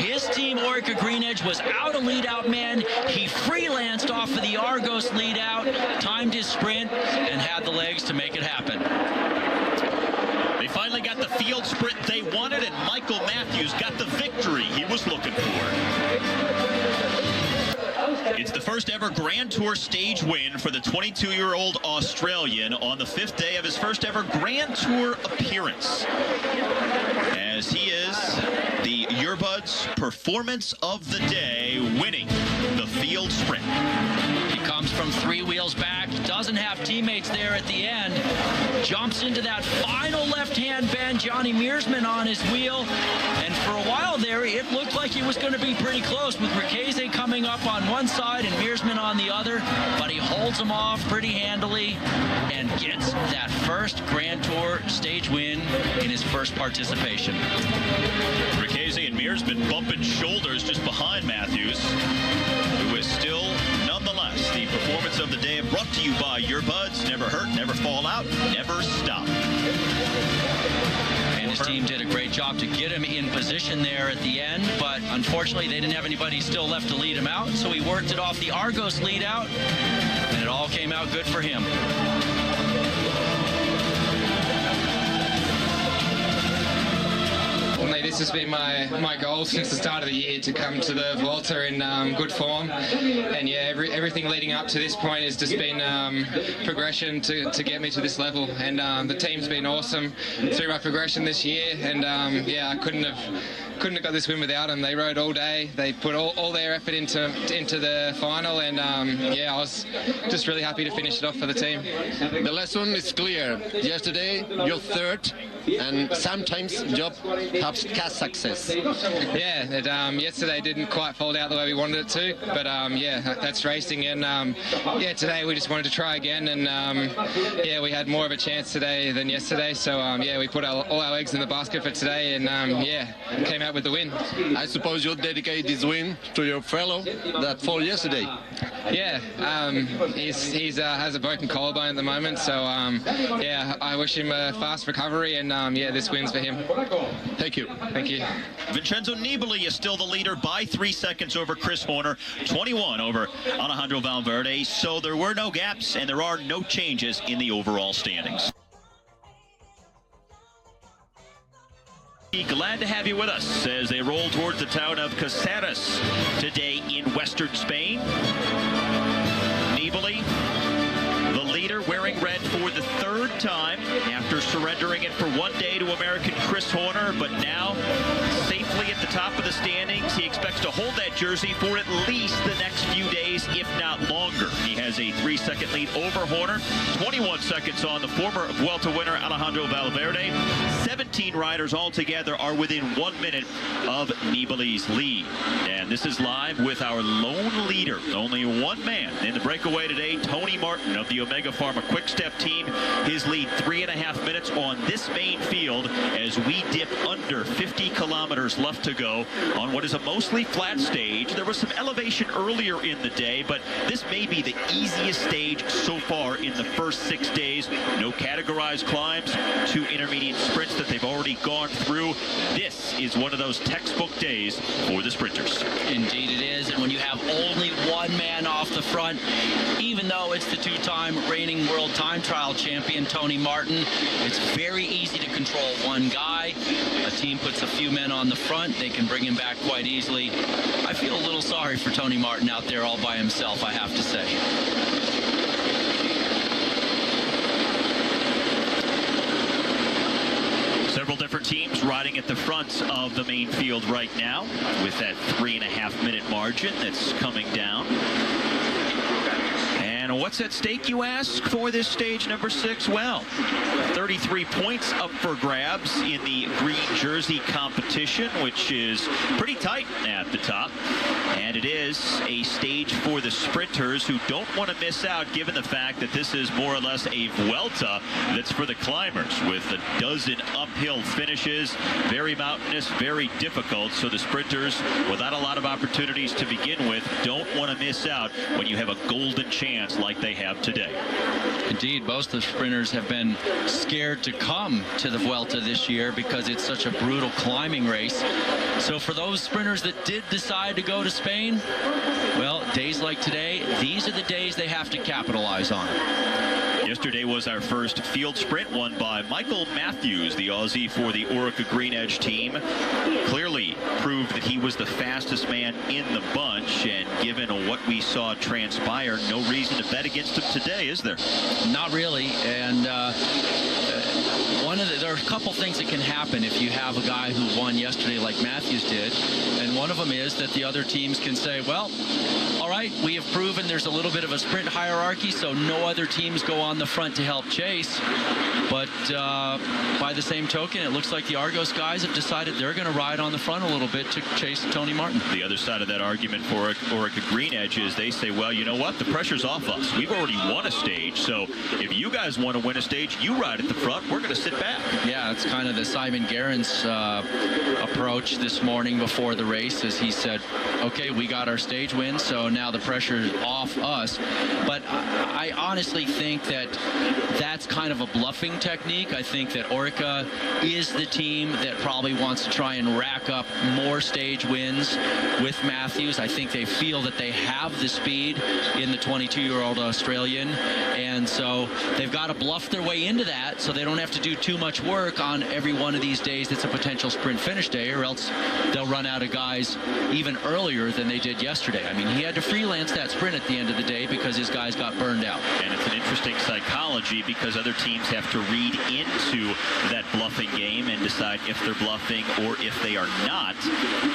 His team, Orica Green Edge, was out a lead-out man. He freelanced off of the Argos lead-out, timed his sprint, and had the legs to make it happen. They finally got the field sprint they wanted, and Michael Matthews got the victory he was looking for. It's the first ever Grand Tour stage win for the 22-year-old Australian on the 5th day of his first ever Grand Tour appearance, as he is the Earbuds Performance of the Day, winning the field sprint. He comes from 3 wheels back, doesn't have teammates there at the end, jumps into that final left-hand bend, Johnny Mearsman on his wheel, and for a while there, it looked like he was going to be pretty close with Ricchese coming up on one side and Mearsman on the other, but he holds him off pretty handily and gets that first Grand Tour stage win in his first participation. Ricchese and Mearsman bumping shoulders just behind Matthews, who is still nonetheless the performance of the day, brought to you by Earbuds. Never hurt, never fall out, never stop. And his team did a great job to get him in position there at the end, but unfortunately they didn't have anybody still left to lead him out, so he worked it off the Argos lead out, and it all came out good for him. This has been my goal since the start of the year, to come to the Vuelta in good form, and yeah, everything leading up to this point has just been progression to get me to this level, and the team's been awesome through my progression this year, and yeah, I couldn't have got this win without them. They rode all day, they put all their effort into the final, and yeah, I was just really happy to finish it off for the team. The lesson is clear. Yesterday you're third, and sometimes job helps cast success. Yeah, yesterday didn't quite fold out the way we wanted it to, but yeah, that's racing, and yeah, today we just wanted to try again, and yeah, we had more of a chance today than yesterday, so yeah, we put all our eggs in the basket for today, and yeah, came out with the win. I suppose you'll dedicate this win to your fellow that fell yesterday. Yeah, he's has a broken collarbone at the moment, so yeah, I wish him a fast recovery, and yeah, this win's for him. Thank you. Thank you. Vincenzo Nibali is still the leader by 3 seconds over Chris Horner, 21 over Alejandro Valverde, so there were no gaps and there are no changes in the overall standings. Glad to have you with us as they roll towards the town of Caceres today in western Spain. Nibali, the leader, wearing red for the 3rd time after surrendering it for 1 day to American Chris Horner, but now safely at the top of the standings. He expects to hold that jersey for at least the next few days, if not longer. He has a 3-second lead over Horner, 21 seconds on the former Vuelta winner Alejandro Valverde. 17 riders altogether are within 1 minute of Nibali's lead. And this is live with our lone leader. Only one man in the breakaway today, Tony Martin of the Omega Pharma Quick Step team. His lead 3.5 minutes on this main field as we dip under 50 kilometers left to go on what is a mostly flat stage. There was some elevation earlier in the day, but this may be the easiest stage so far in the first 6 days. No categorized climbs, 2 intermediate sprints that they've already gone through. This is one of those textbook days for the sprinters. Indeed it is, and when you have only one man off the front, even though it's the 2-time reigning world time trial champion Tony Martin, it's very easy to control one guy. A team puts a few men on the front, they can bring him back quite easily. I feel a little sorry for Tony Martin out there all by himself, I have to say. Several different teams riding at the front of the main field right now with that 3.5 minute margin that's coming down. And what's at stake, you ask, for this stage number 6? Well, 33 points up for grabs in the green jersey competition, which is pretty tight at the top. And it is a stage for the sprinters who don't want to miss out, given the fact that this is more or less a Vuelta that's for the climbers, with a dozen uphill finishes, very mountainous, very difficult. So the sprinters, without a lot of opportunities to begin with, don't want to miss out when you have a golden chance sprints like they have today. Indeed, most of the sprinters have been scared to come to the Vuelta this year because it's such a brutal climbing race. So for those sprinters that did decide to go to Spain, well, days like today, these are the days they have to capitalize on. Yesterday was our first field sprint, won by Michael Matthews, the Aussie for the Orica Green Edge team. Clearly proved that he was the fastest man in the bunch, and given what we saw transpire, no reason to bet against him today, is there? Not really, and there are a couple things that can happen if you have a guy who won yesterday like Matthews did, and one of them is that the other teams can say, well, all right, we have proven there's a little bit of a sprint hierarchy, so no other teams go on the front to help chase. But by the same token, it looks like the Argos guys have decided they're going to ride on the front a little bit to chase Tony Martin. The other side of that argument for Orica Green Edge is they say, well, you know what? The pressure's off us. We've already won a stage, so if you guys want to win a stage, you ride at the front. We're going to sit back. Yeah, it's kind of the Simon Gerrans approach this morning before the race, as he said, okay, we got our stage win, so now the pressure is off us. But I honestly think that that's kind of a bluffing technique. I think that Orica is the team that probably wants to try and rack up more stage wins with Matthews. I think they feel that they have the speed in the 22-year-old Australian, and so they've got to bluff their way into that so they don't have to do too much work on every one of these days that's a potential sprint finish day, or else they'll run out of guys even earlier than they did yesterday. I mean, he had to freelance that sprint at the end of the day because his guys got burned out. And it's an interesting psychology because other teams have to read into that bluffing game and decide if they're bluffing or if they are not.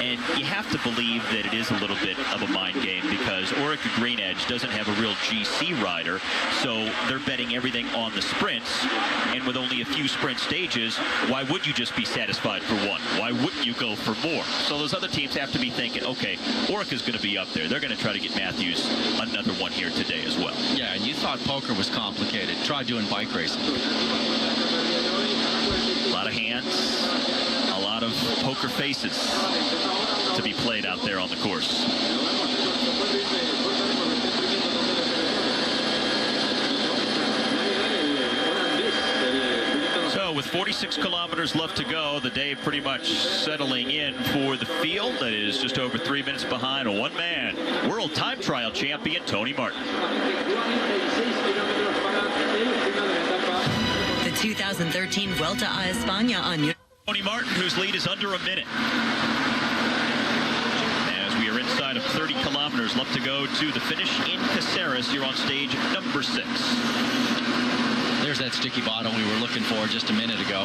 And you have to believe that it is a little bit of a mind game because Orica Green Edge doesn't have a real GC rider, so they're betting everything on the sprints. And with only a few sprint stages, why would you just be satisfied for one? Why wouldn't you go for more? So those other teams have to be thinking, okay, Orica's going to be up there. They're going to try to get Matthews another one here today as well. Yeah, and you thought poker was complicated. Try doing bike racing. A lot of hands, a lot of poker faces to be played out there on the course. With 46 kilometers left to go, the day pretty much settling in for the field that is just over 3 minutes behind a one-man world time trial champion, Tony Martin. The 2013 Vuelta a España on Tony Martin, whose lead is under a minute. As we are inside of 30 kilometers left to go to the finish in Caceres here on stage number 6. There's that sticky bottom we were looking for just a minute ago.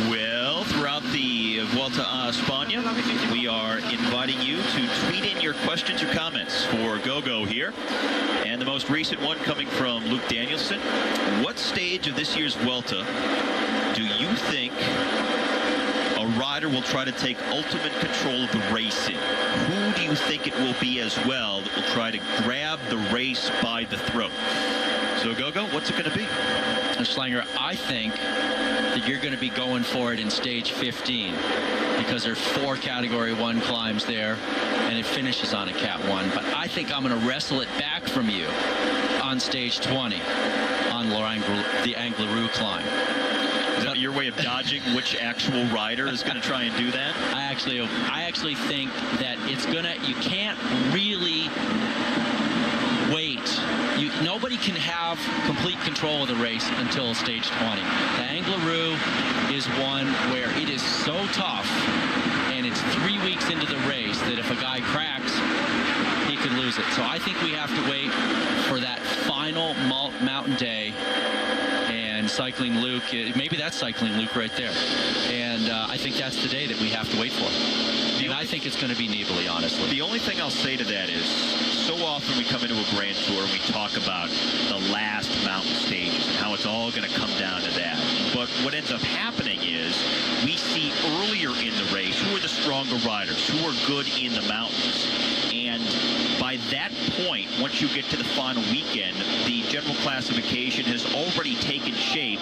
Well, throughout the Vuelta a España, we are inviting you to tweet in your questions or comments for GoGo here. And the most recent one coming from Luke Danielson. What stage of this year's Vuelta do you think a rider will try to take ultimate control of the race in? Who do you think it will be as well that will try to grab the race by the throat? So, Gogo, what's it going to be? Schlanger, I think that you're going to be going for it in stage 15 because there's 4 Category 1 climbs there, and it finishes on a Cat 1. But I think I'm going to wrestle it back from you on stage 20 on the Angleroo climb. Is that your way of dodging which actual rider is going to try and do that? I actually think that it's going to, you can't really wait. Nobody can have complete control of the race until stage 20. The Angleroo is one where it is so tough, and it's 3 weeks into the race that if a guy cracks, he could lose it. So I think we have to wait for that final mountain day. And Cycling Luke, maybe that's Cycling Luke right there. And I think that's the day that we have to wait for. And I think it's going to be Nibali, honestly. The only thing I'll say to that is, so often we come into a Grand Tour and we talk about the last mountain stages and how it's all going to come down to that. But what ends up happening is we see earlier in the race who are the stronger riders, who are good in the mountains. And by that point, once you get to the final weekend, the general classification has already taken shape,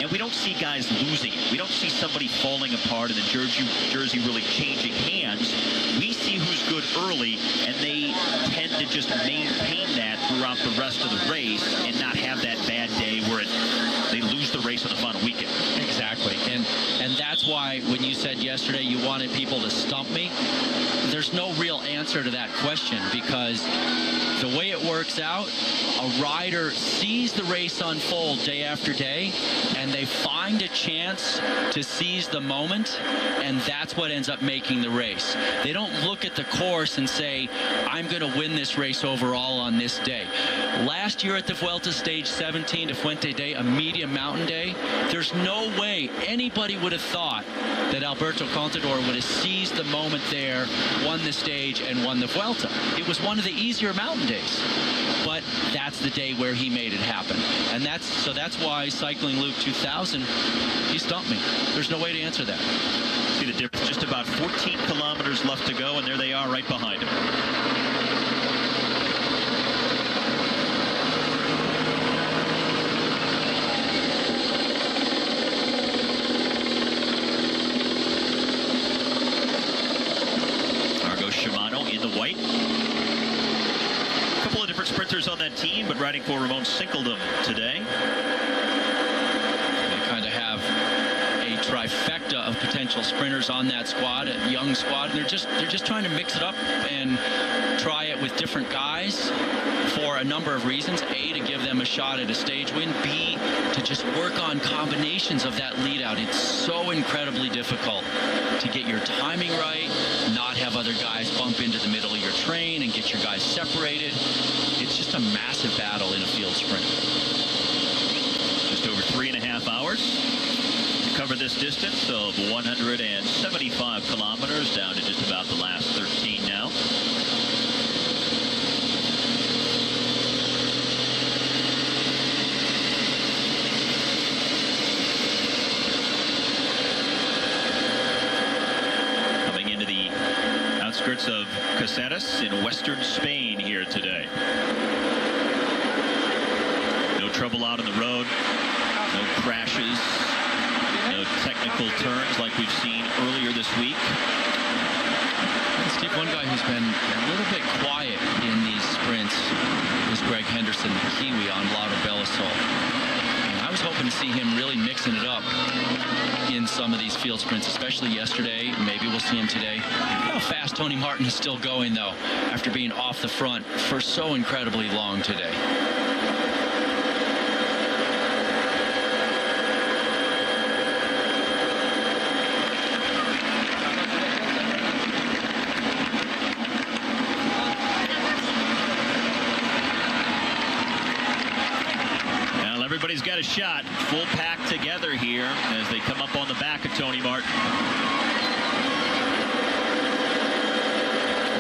and we don't see guys losing it. We don't see somebody falling apart and the jersey really changing hands. We see who's good early, and they tend to just maintain that throughout the rest of the race and not have that bad day where they lose the race on the final weekend. Exactly. And that's why when you said yesterday you wanted people to stump me, there's no real answer to that question, because the way it works out, a rider sees the race unfold day after day, and they find a chance to seize the moment, and that's what ends up making the race. They don't look at the course and say, I'm going to win this race overall on this day. Last year at the Vuelta Stage 17 to Fuente Day, a medium mountain day, there's no way anybody would have thought that Alberto Contador would have seized the moment there, won the stage, and won the Vuelta. It was one of the easier mountain days, but that's the day where he made it happen. And that's why Cycling Luke 2000, he stumped me. There's no way to answer that. See the difference, just about 14 kilometers left to go, and there they are right behind him. In the white. A couple of different sprinters on that team, but riding for Ramon Sinkeldam today. They kind of have a trifecta of potential sprinters on that squad, a young squad. They're just trying to mix it up and try it with different guys for a number of reasons. A, to give them a shot at a stage win. B, to just work on combinations of that lead out. It's so incredibly difficult to get your timing right, not have other guys bump into the middle of your train and get your guys separated. It's just a massive battle in a field sprint. Just over 3.5 hours to cover this distance of 175 kilometers, down to just about the last 13 now. Outskirts of Caceres in western Spain here today. No trouble out on the road, no crashes, no technical turns like we've seen earlier this week. Steve, one guy who's been a little bit quiet in these sprints is Greg Henderson, the Kiwi on Lotto Belisol. I was hoping to see him really mixing it up in some of these field sprints, especially yesterday. Maybe we'll see him today. How fast Tony Martin is still going, though, after being off the front for so incredibly long today. Everybody's got a shot. Full pack together here as they come up on the back of Tony Martin.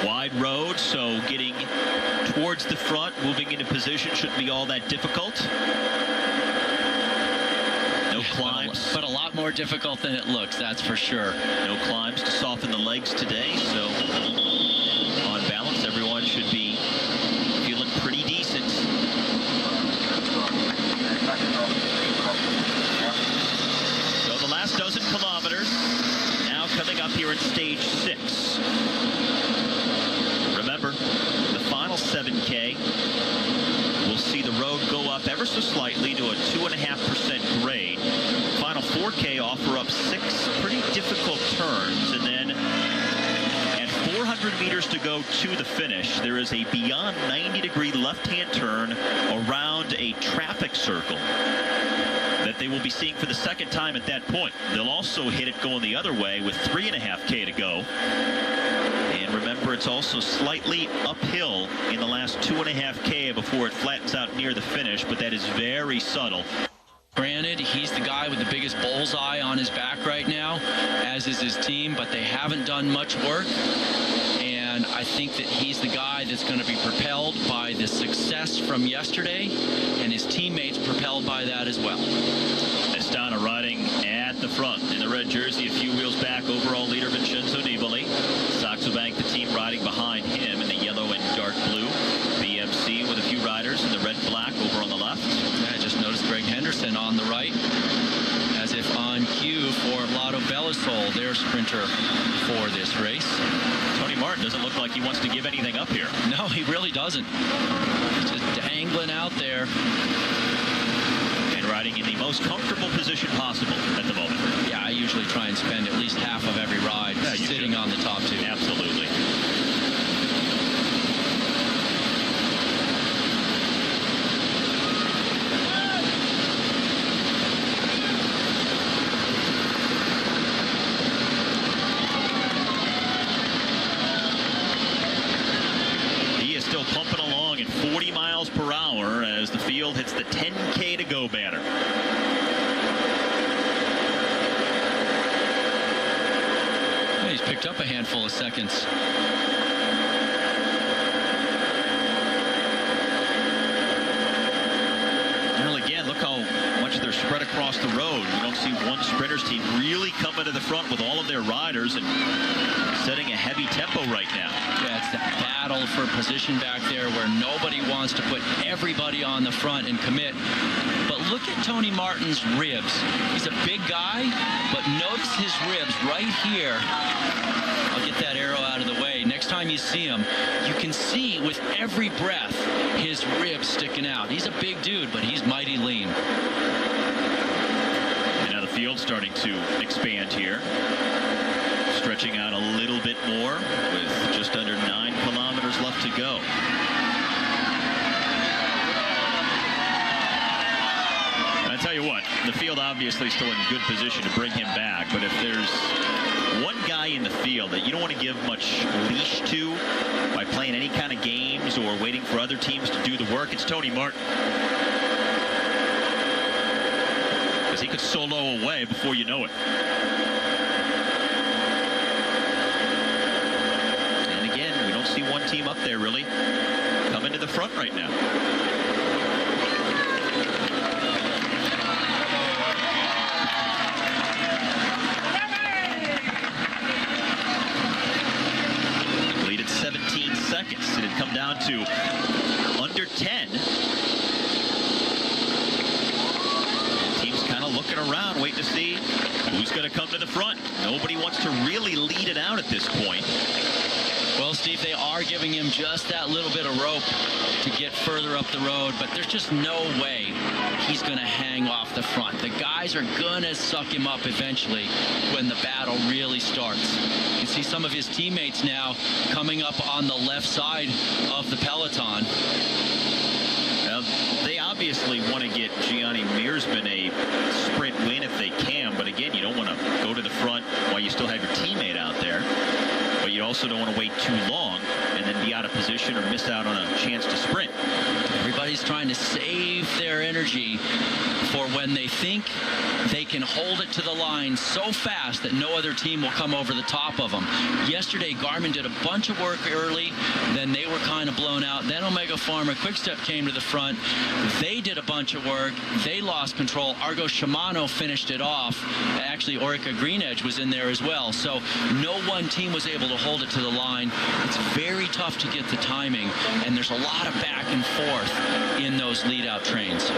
Wide road, so getting towards the front, moving into position shouldn't be all that difficult. No climbs. But a lot more difficult than it looks, that's for sure. No climbs to soften the legs today, so on balance, everyone should be feeling pretty decent. So the last dozen kilometers now coming up here in stage 6. Remember, the final 7K will see the road go up ever so slightly to a 2.5% grade. Final 4K offer up 6 pretty difficult turns, and then at 400 meters to go to the finish, there is a beyond 90-degree left-hand turn around a traffic circle that they will be seeing for the second time at that point. They'll also hit it going the other way with 3.5K to go. And remember, it's also slightly uphill in the last 2.5K before it flattens out near the finish, but that is very subtle. Granted, he's the guy with the biggest bullseye on his back right now, as is his team, but they haven't done much work. And I think that he's the guy that's going to be propelled by the success from yesterday, and his teammates propelled by that as well. Astana riding at the front in the red jersey, a few wheels back, overall leader Vincenzo Nibali. Saxo Bank, the team riding behind him in the yellow and dark blue. BMC with a few riders in the red and black over on the left. I just noticed Greg Henderson on the right, as if on cue for Lotto Belisol, their sprinter for this race. Tony Martin Doesn't look like he wants to give anything up here. No, he really doesn't. He's just dangling out there. And riding in the most comfortable position possible at the moment. Yeah, I usually try and spend at least half of every ride sitting on the top two. Absolutely. Pumping along at 40 miles per hour as the field hits the 10K to go banner. Yeah, he's picked up a handful of seconds. Well, again, look how much they're spread across the road. You don't see one sprinter's team really coming to the front with all of their riders and setting a heavy tempo right now. Yeah, it's that battle for position back there where nobody wants to put everybody on the front and commit. But look at Tony Martin's ribs. He's a big guy, but notice his ribs right here. I'll get that arrow out of the way. Next time you see him, you can see with every breath his ribs sticking out. He's a big dude, but he's mighty lean. And now the field's starting to expand here. Stretching out a little bit more with just under 9 kilometers left to go. I tell you what, the field obviously still in good position to bring him back, but if there's one guy in the field that you don't want to give much leash to by playing any kind of games or waiting for other teams to do the work, it's Tony Martin. Because he could solo away before you know it. See one team up there really coming to the front right now. Lead at 17 seconds. It had come down to under 10. Team's kind of looking around, waiting to see who's going to come to the front. Nobody wants to really lead it out at this point. Well, Steve, they are giving him just that little bit of rope to get further up the road, but there's just no way he's going to hang off the front. The guys are going to suck him up eventually when the battle really starts. You can see some of his teammates now coming up on the left side of the peloton. They obviously want to get Gianni Mearsman a sprint win if they can, but again, you don't want to go to the front while you still have your teammate out there. But you also don't want to wait too long and then be out of position or miss out on a chance to sprint. Everybody's trying to save their energy for when they think they can hold it to the line so fast that no other team will come over the top of them. Yesterday, Garmin did a bunch of work early, then they were kind of blown out. Then Omega Pharma Quickstep came to the front. They did a bunch of work. They lost control. Argo Shimano finished it off. Actually, Orica Green Edge was in there as well. So no one team was able to hold it to the line. It's very tough to get the timing, and there's a lot of back and forth in those lead-out trains.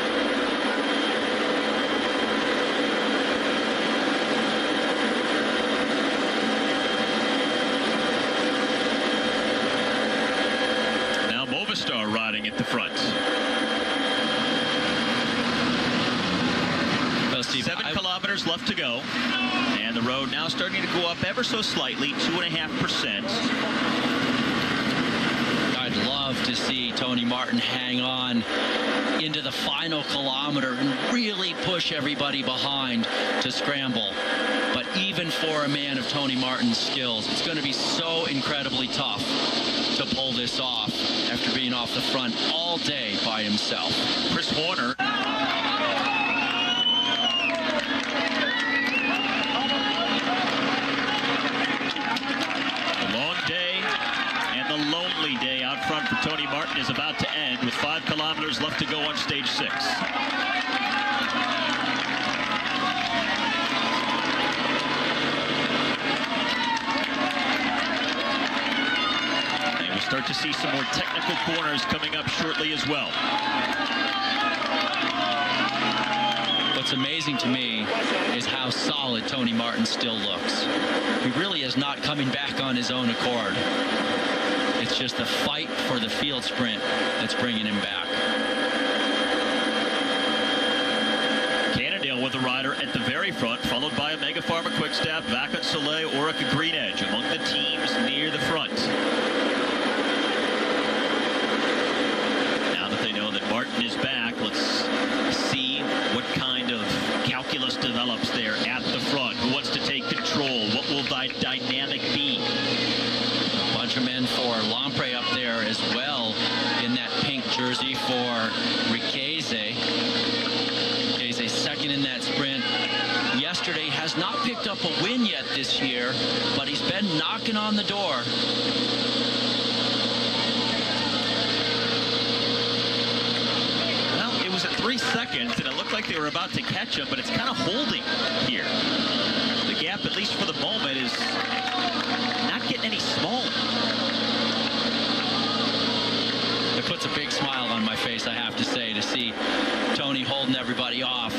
Now Movistar riding at the front. Well, Steve, 7 kilometers left to go, and the road now starting to go up ever so slightly, 2.5%. I'd love to see Tony Martin hang on into the final kilometer and really push everybody behind to scramble. But even for a man of Tony Martin's skills, it's going to be so incredibly tough to pull this off after being off the front all day by himself. Chris Horner. The long day and the lonely day out front for Tony Martin is about to end with 5 kilometers left to go on stage 6. And we'll start to see some more technical corners coming up shortly as well. What's what's amazing to me is how solid Tony Martin still looks. He really is not coming back on his own accord. It's just the fight for the field sprint that's bringing him back. Cannondale with the rider at the very front, followed by Omega Pharma Quickstep, Vaca Soleil, Orica Green Edge among the teams near the front. Now that they know that Martin is back, let's see what kind of calculus develops there at the front. Who wants to take control? What will the dynamic be? A bunch of men for Lampre up there as well in that pink jersey for Ricchese. Ricchese second in that sprint. Yesterday has not picked up a win yet this year, but he's been knocking on the door. Well, it was at 3 seconds, and it looked like they were about to catch him, but it's kind of holding here. The gap, at least for the moment, is not getting any smaller. It puts a big smile on my face, I have to say, to see Tony holding everybody off.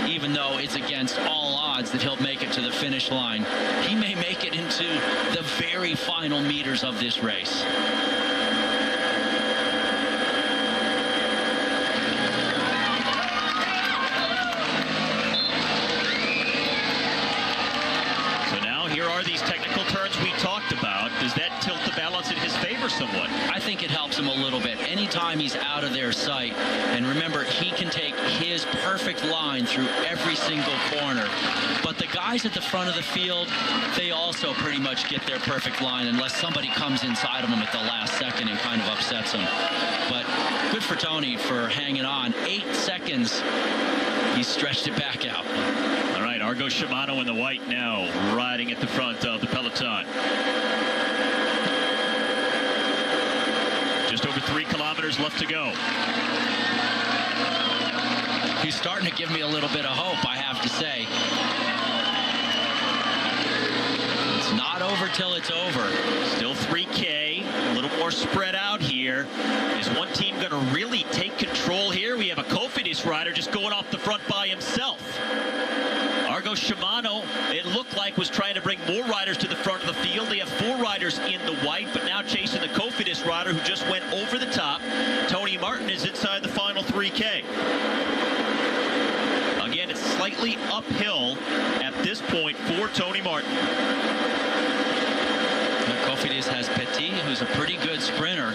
Even though it's against all odds that he'll make it to the finish line, he may make it into the very final meters of this race. So now here are these technical turns we talked about. Does that tilt the balance in his favor somewhat? I think it helps him a little bit. Anytime he's out of their sight, and remember, he can take his perfect line through every single corner. But the guys at the front of the field, they also pretty much get their perfect line unless somebody comes inside of them at the last second and kind of upsets them. But good for Tony for hanging on. 8 seconds, he stretched it back out. All right, Argo Shimano in the white now, riding at the front of the peloton. Just over 3 kilometers left to go. He's starting to give me a little bit of hope, I have to say. It's not over till it's over. Still 3K, a little more spread out here. Is one team going to really take control here? We have a Cofidis rider just going off the front by himself. Argo Shimano, it looked like, was trying to bring more riders to the front of the field. They have 4 riders in the white, but now chasing the Cofidis rider who just went over the top. Tony Martin is inside the final 3K. Again, it's slightly uphill at this point for Tony Martin. Cofidis has Petit, who's a pretty good sprinter,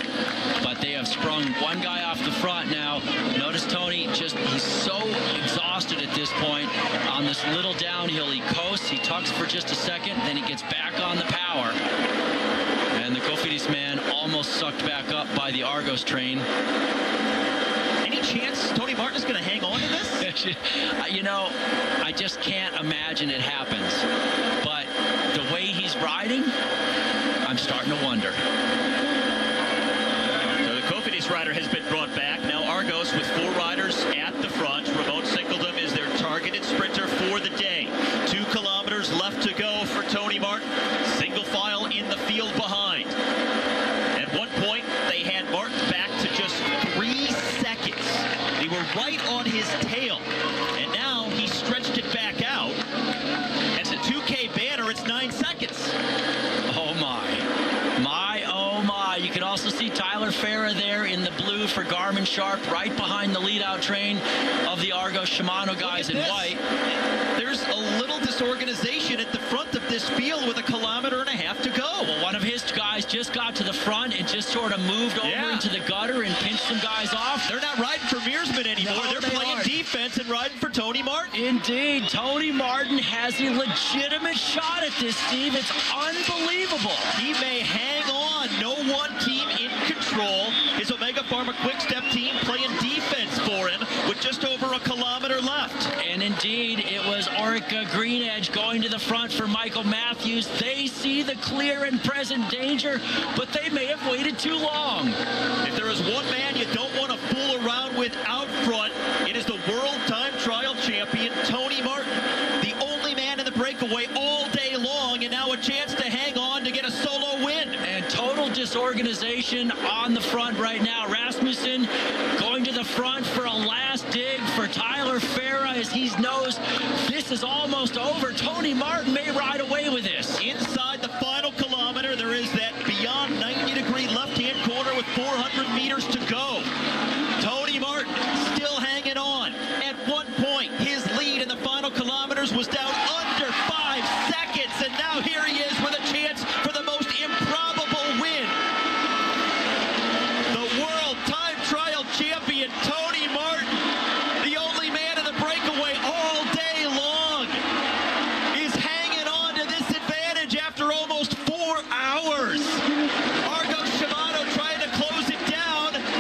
but they have sprung one guy off the front now. Notice Tony, he's so exhausted at this point. On this little downhill, he coasts, he tucks for just a second, then he gets back on the power. And the Cofidis man almost sucked back up by the Argos train. Any chance Tony Martin is going to hang on to this? You know, I just can't imagine it happens. But the way he's riding, I'm starting to wonder. So the Cofidis rider has been brought back. Now Argos with 4 riders at the front. Ramon Singledom is their targeted sprinter for the day. 2 kilometers left to go for Tony Martin. Single file in the field behind. At one point, they had Martin back to just 3 seconds. They were right on his tail. And now he stretched it back out. At the 2K banner, it's 9 seconds. Oh my. Oh my. You can also see Tyler Farah there in the blue for Garmin Sharp, right behind the lead-out train of the Argos Shimano guys in white. There's a little disorganization at the front of this field with 1.5 kilometers to go. Well, one of his guys just got to the front and just sort of moved over into the gutter and pinched some guys off. They're not riding for Mearsman anymore. No, They're playing defense and riding for Tony Martin. Indeed. Tony Martin has a legitimate shot at this, Steve. It's unbelievable. He may hang on. No one team in control. His Omega Pharma Quickstep team playing defense for him with just over 1 kilometer left. And indeed, it was Orica Green Edge going to the front for Michael Matthews. They see the clear and present danger, but they may have waited too long. If there is one man you don't want to fool around with out front, it is the world time trial champion, Tony Martin. The only man in the breakaway all day long, and now a chance to hang on to get a solo win. And total this organization on the front right now. Rasmussen going to the front for a last dig for Tyler Farah as he knows this is almost over. Tony Martin may ride away with this. Inside the final kilometer, there is that beyond 90-degree left-hand corner with 400 meters to go.